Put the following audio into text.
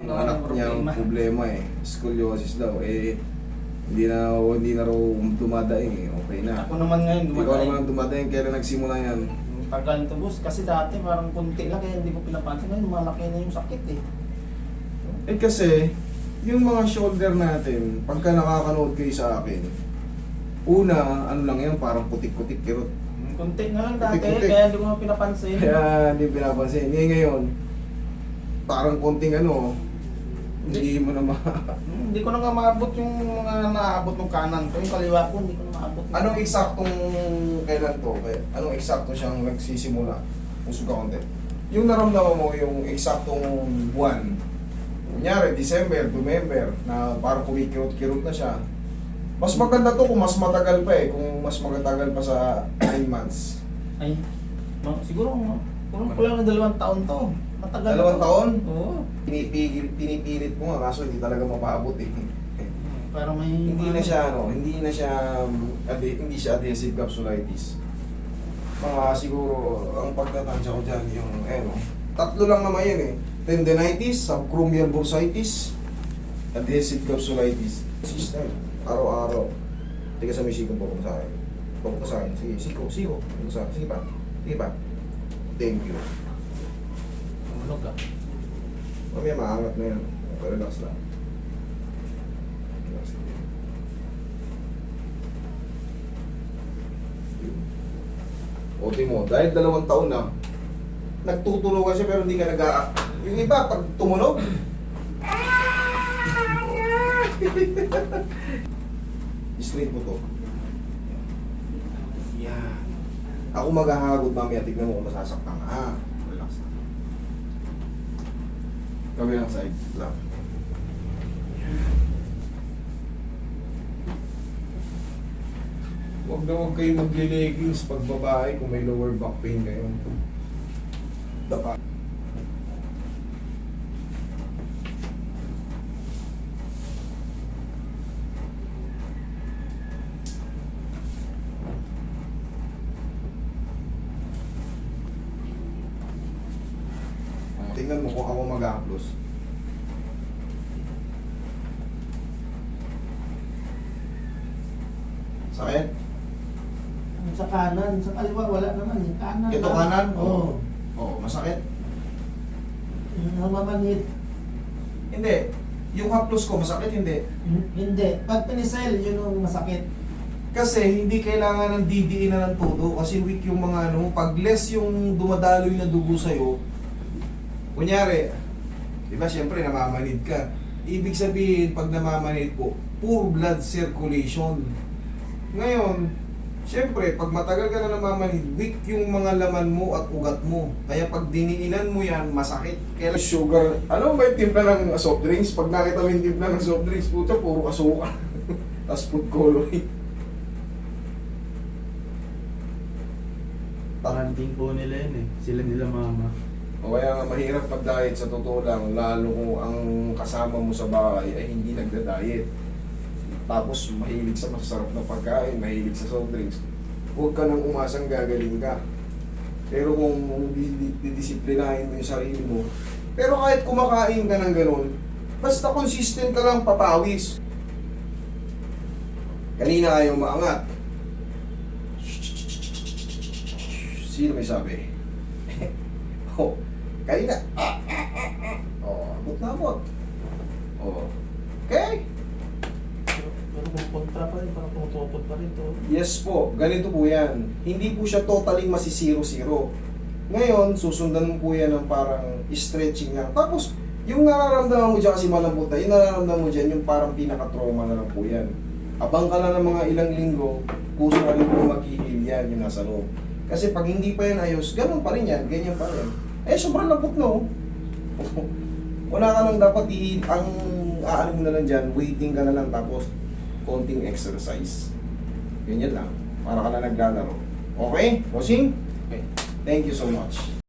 Ang anak niya ang problema eh. Scoliosis daw. Hindi na raw dumadaing eh. Okay na. Ako naman ngayon Ikaw dumadaing. naman dumadaing. Kailan nagsimula yan? Tagal nito boss, kasi dati parang kunti lang kaya hindi ko pinapansin. Ngayon malaki na yung sakit eh. Eh kasi, yung mga shoulder natin, pagka nakakanood kayo sa akin, una, ano lang yan, parang putik-putik kirot. Kunti na lang dati, Putik-putik. kaya hindi ko na pinapansin. Kaya hindi pinapansin. Ngayon, parang konting ano, hindi mo na Hindi ko na nga maabot yung mga naabot ng kanan ko. Yung kaliwa ko, hindi ko na maabot. Anong eksaktong kailan to? Anong eksakto siyang nagsisimula? Pusog ka konti. Yung naramdaman mo yung eksaktong buwan, kunyari, December, November, na parang kumikirot-kirot na siya. Mas maganda to kung mas matagal pa eh, kung mas magatagal pa sa 9 months. Ay, siguro, kulang na 2 taon to. Matagal 2 taon? Oo. Pinipilit ko nga, kaso hindi talaga mapaabot eh. Parang may... Hindi na siya adhesive capsulitis. Mga siguro, ang pagtatansya ko dyan, yung, tatlo lang naman yan eh. Tendinitis, subacromial bursitis, adhesive capsulitis. System, araw-araw. Teka sa may sikong po sa akin. Pagod ka sa akin. Sige, siko. Sige pa. Thank you. Ano ka? Mamaya maangat na yan. Okay, relax lang. Relax lang. Ote mo, dahil 2 taon na, nagtutulungan siya pero hindi ka yung iba, pag tumunog, straight mo to. Yan. Ako maghahagod mamaya, tignan mo kung masasaktan ka. Relax lang. Kabilang side lang. Huwag na huwag kayo magli-leggings pag babae kung may lower back pain kayo. Dapa. Tingnan mo kung ako mag-upload. Sakit? Sa kanan, sa kaliwa wala naman eh. Kanan. Ito lang. kanan? Oo. Oo, masakit? Namamanhit. Hindi. Yung haplos ko, masakit hindi. Hindi. Pag pinisel, yun yung masakit. Kasi hindi kailangan ng didiin na ng todo kasi weak yung mga ano, pag less yung dumadaloy na dugo sa'yo, kunyari, di ba siyempre namamanid ka. Ibig sabihin, pag namamanid ko, poor blood circulation. Ngayon, siyempre, pag matagal ka na namamanid, weak yung mga laman mo at ugat mo. Kaya pag diniinan mo yan, masakit. Kaya sugar, ano ba yung timpla ng soft drinks? Pag nakita mo yung timpla ng soft drinks, puto, puro asukal. Tapos food coloring. Paranting po nila yun eh. Sila nila mama. O kaya nga mahirap pag-diet sa totoo lang, lalo kung ang kasama mo sa bahay ay hindi nagda-diet. Tapos mahilig sa masarap na pagkain, mahilig sa soft drinks. Huwag ka nang umasang gagaling ka. Pero kung didisiplinahin mo yung sarili mo, pero kahit kumakain ka ng ganun, basta consistent ka lang papawis. Kanina ayaw maangat. Sino may sabi? Oh, kanina. Oh, abot na abot. Oh. Okay? Pero kung kontra pa rin, parang tumutupod pa rin to. Yes po, ganito po yan. Hindi po siya totally masisiro-siro. Ngayon, susundan mo po yan ng parang stretching lang. Tapos, yung nararamdaman mo dyan kasi malambot na, yung nararamdaman mo dyan, yung parang pinaka-trauma na lang po yan. Abang ka na ng mga ilang linggo, kuso ka rin po mag-heal yan, yung nasa loob. Kasi pag hindi pa yan ayos, ganun pa rin yan, ganyan pa rin. Eh, sobrang lambot no. Wala ka lang dapat ang aano mo na lang dyan, waiting ka na lang tapos konting exercise. Ganyan lang, para ka na naglalaro. Okay? Bossing? Okay. Thank you so much.